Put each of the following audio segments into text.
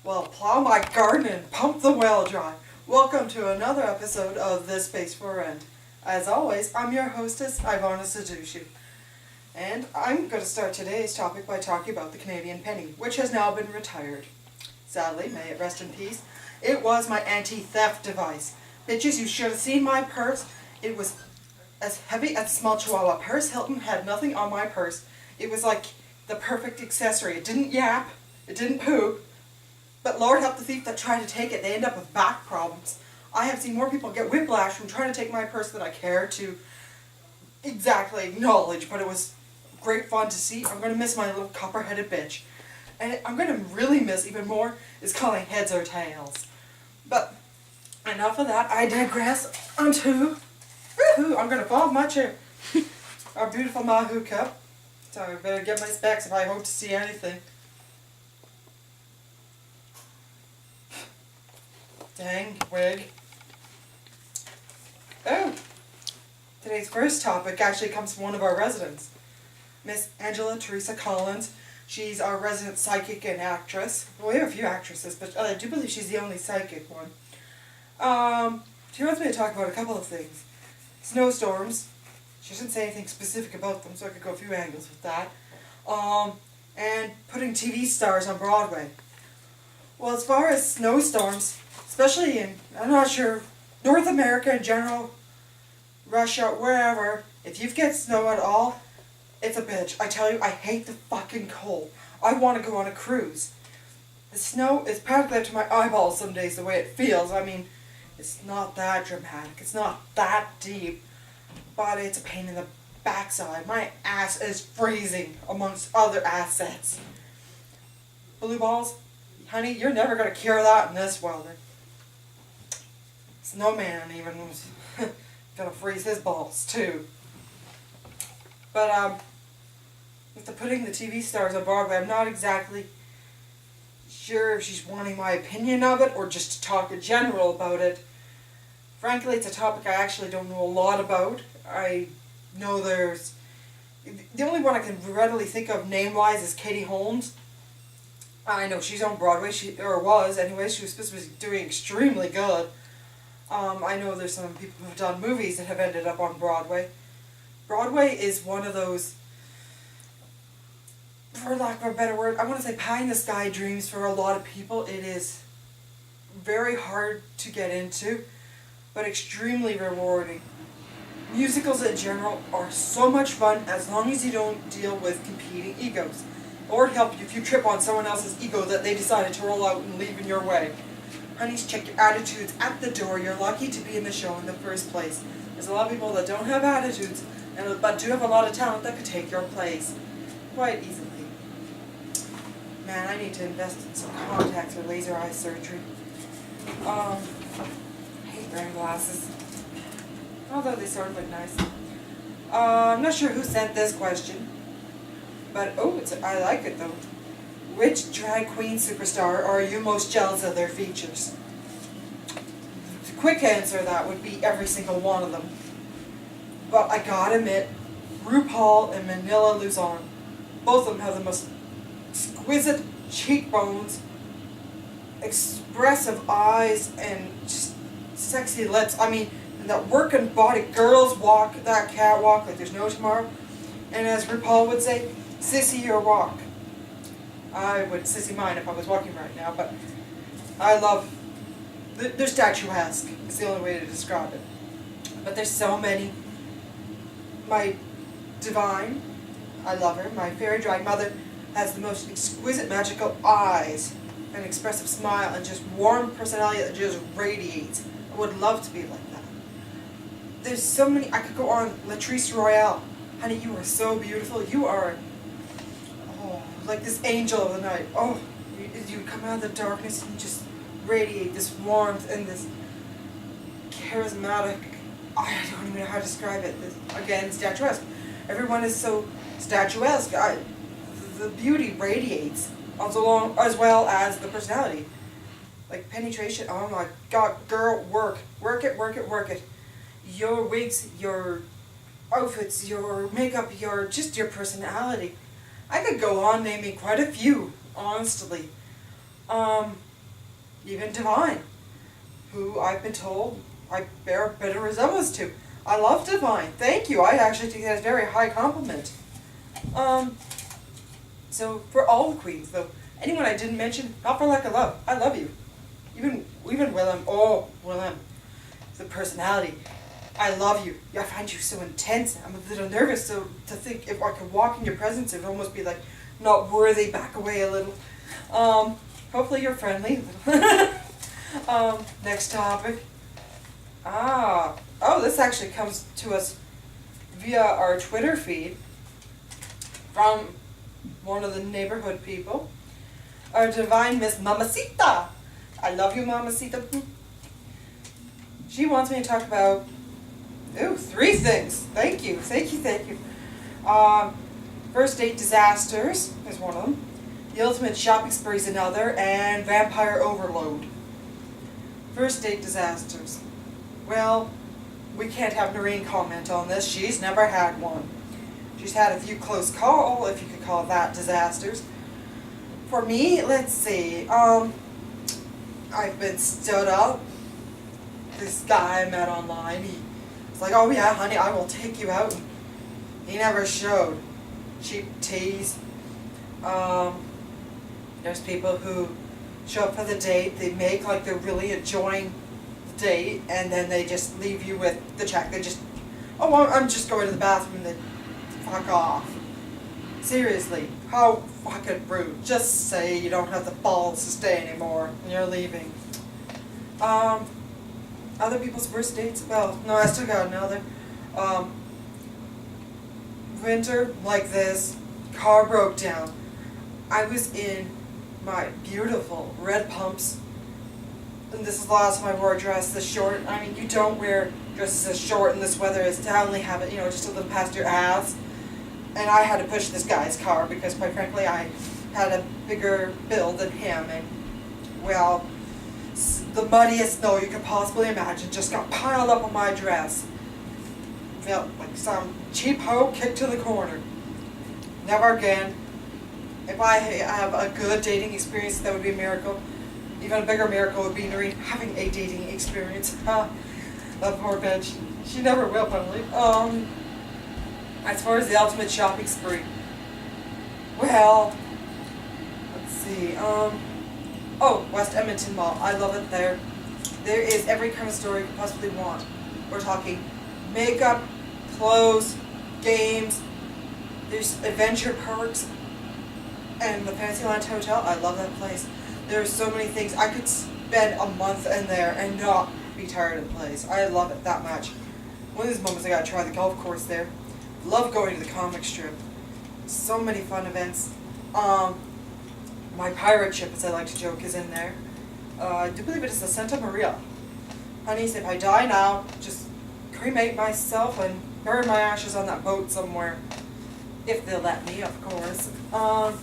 Well, plow my garden and pump the well dry. Welcome to another episode of This Space for Rent. As always, I'm your hostess, Ivanna. And I'm going to start today's topic by talking about the Canadian penny, which has now been retired. Sadly, may it rest in peace, it was my anti-theft device. Bitches, you should have seen my purse. It was as heavy as a small chihuahua. Paris Hilton had nothing on my purse. It was like the perfect accessory. It didn't yap, it didn't poop, but Lord help the thief that tried to take it. They end up with back problems. I have seen more people get whiplash from trying to take my purse than I care to exactly acknowledge, but it was great fun to see. I'm going to miss my little copper-headed bitch. And I'm going to really miss even more is calling heads or tails. But enough of that. I digress onto... Woohoo! I'm going to fall off my chair. Our beautiful Mahu cup. So I better get my specs if I hope to see anything. Dang wig. Oh! Today's first topic actually comes from one of our residents. Miss Angela Teresa Collins. She's our resident psychic and actress. Well, we have a few actresses, but I do believe she's the only psychic one. She wants me to talk about a couple of things. Snowstorms. She didn't say anything specific about them, so I could go a few angles with that. And putting TV stars on Broadway. Well, as far as snowstorms, especially in, I'm not sure, North America in general, Russia, wherever, if you get snow at all, it's a bitch. I tell you, I hate the fucking cold. I want to go on a cruise. The snow is practically up to my eyeballs some days the way it feels. I mean, it's not that dramatic. It's not that deep. But it's a pain in the backside. My ass is freezing amongst other assets. Blue balls, honey, you're never going to cure that in this weather. Snowman even was going to freeze his balls too. But with the putting the TV stars on Broadway, I'm not exactly sure if she's wanting my opinion of it or just to talk in general about it. Frankly, it's a topic I actually don't know a lot about. I know there's... The only one I can readily think of name-wise is Katie Holmes. I know she's on Broadway, or was anyway. She was supposed to be doing extremely good. I know there's some people who have done movies that have ended up on Broadway. Broadway is one of those, for lack of a better word, I want to say pie-in-the-sky dreams for a lot of people. It is very hard to get into, but extremely rewarding. Musicals in general are so much fun as long as you don't deal with competing egos. Lord help you if you trip on someone else's ego that they decided to roll out and leave in your way. Honeys, check your attitudes at the door. You're lucky to be in the show in the first place. There's a lot of people that don't have attitudes, but do have a lot of talent that could take your place quite easily. Man, I need to invest in some contacts or laser eye surgery. I hate wearing glasses. Although they sort of look nice. I'm not sure who sent this question. But, I like it though. Which drag queen superstar are you most jealous of their features? The quick answer to that would be every single one of them. But I gotta admit, RuPaul and Manila Luzon, both of them have the most exquisite cheekbones, expressive eyes, and just sexy lips. I mean, that working body, girls walk that catwalk like there's no tomorrow. And as RuPaul would say, sissy your walk. I would sissy mine if I was walking right now, but I love, they're statuesque, is the only way to describe it. But there's so many. My divine, I love her, my fairy drag mother has the most exquisite magical eyes, an expressive smile, and just warm personality that just radiates. I would love to be like that. There's so many, I could go on. Latrice Royale, honey, you are so beautiful. You are, like this angel of the night. You come out of the darkness and just radiate this warmth and this charismatic, I don't even know how to describe it. Again, statuesque. Everyone is so statuesque. The beauty radiates as well as the personality. Like penetration, oh my god, girl, work it. Your wigs, your outfits, your makeup, your personality. I could go on naming quite a few, honestly. even Divine, who I've been told I bear a bit of resemblance to. I love Divine. Thank you. I actually think that's a very high compliment. So for all the queens, though, anyone I didn't mention, not for lack of love. I love you. Even Willem. Oh, Willem. The personality. I love you. I find you so intense. I'm a little nervous, so to think if I could walk in your presence, it would almost be like not worthy. Back away a little. Hopefully you're friendly. Next topic. Oh, this actually comes to us via our Twitter feed from one of the neighborhood people. Our divine Miss Mamacita. I love you, Mamacita. She wants me to talk about, 3 things. Thank you. First date disasters is one of them. The ultimate shopping spree is another, and vampire overload. First date disasters. Well, we can't have Noreen comment on this. She's never had one. She's had a few close calls, if you could call that disasters. For me, let's see. I've been stood up. This guy I met online, he was like, "Oh yeah, honey, I will take you out." And he never showed. Cheap tease. There's people who show up for the date, they make like they're really enjoying the date, and then they just leave you with the check. They just, I'm just going to the bathroom, and they fuck off. Seriously, how fucking rude. Just say you don't have the balls to stay anymore, and you're leaving. Other people's first dates? Well, no, I still got another. Winter like this, car broke down. I was in my beautiful red pumps, and this is the last time I wore a dress this short. I mean, you don't wear dresses this short in this weather, is to only have it, just a little past your ass. And I had to push this guy's car because, quite frankly, I had a bigger build than him, and, well, the muddiest snow you could possibly imagine just got piled up on my dress. Felt like some cheap hoe kicked to the corner. Never again. If I have a good dating experience, that would be a miracle. Even a bigger miracle would be Noreen having a dating experience. That poor bitch. She never will, probably. As far as the ultimate shopping spree, well, let's see. West Edmonton Mall. I love it there. There is every kind of store you could possibly want. We're talking makeup, clothes, games. There's adventure parks, and the Fantasyland Hotel. I love that place. There's so many things. I could spend a month in there and not be tired of the place. I love it that much. One of these moments I gotta try the golf course there. Love going to the comic strip. So many fun events. My pirate ship, as I like to joke, is in there. I do believe it is the Santa Maria. Honeys, if I die now, just cremate myself and bury my ashes on that boat somewhere. If they'll let me, of course. But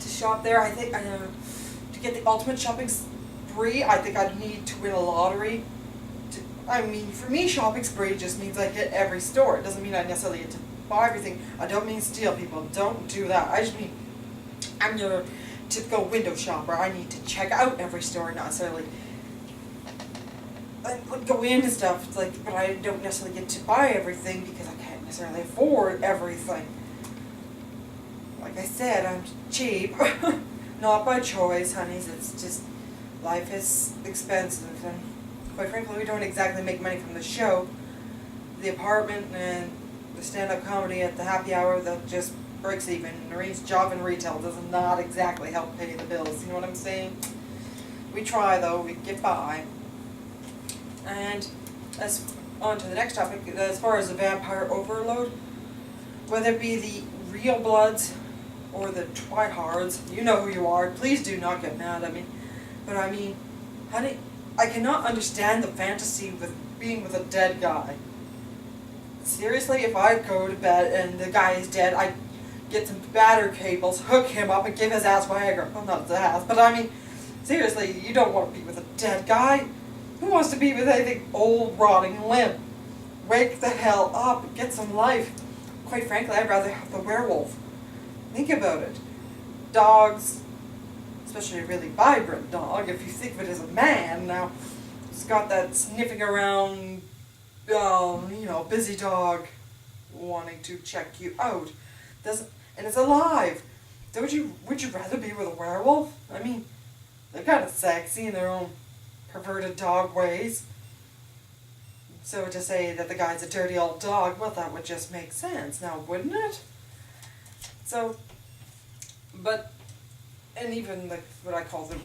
to shop there, I think, to get the ultimate shopping spree, I think I'd need to win a lottery. For me, shopping spree just means I hit every store. It doesn't mean I necessarily get to buy everything. I don't mean steal, people. Don't do that. I just mean I'm your typical window shopper. I need to check out every store, not necessarily go in and stuff. It's like, but I don't necessarily get to buy everything because I can't necessarily afford everything. Like I said, I'm cheap. Not by choice, honeys. It's just, life is expensive, and quite frankly, we don't exactly make money from the show. The apartment and the stand-up comedy at the happy hour, that just breaks even. Noreen's job in retail does not exactly help pay the bills, you know what I'm saying? We try, though. We get by. And on to the next topic, as far as the vampire overload, whether it be the real bloods or the tryhards, you know who you are. Please do not get mad at me. But honey, I cannot understand the fantasy with being with a dead guy. Seriously, if I go to bed and the guy is dead, I get some batter cables, hook him up, and give his ass Viagra. Well, not his ass, but seriously, you don't want to be with a dead guy. Who wants to be with anything old, rotting, limp? Wake the hell up and get some life. Quite frankly, I'd rather have the werewolf. Think about it. Dogs, especially a really vibrant dog. If you think of it as a man, now it's got that sniffing around, busy dog wanting to check you out. Doesn't, and it's alive. Would you rather be with a werewolf? I mean, they're kind of sexy in their own perverted dog ways. So to say that the guy's a dirty old dog, well, that would just make sense now, wouldn't it? So, and even what I call the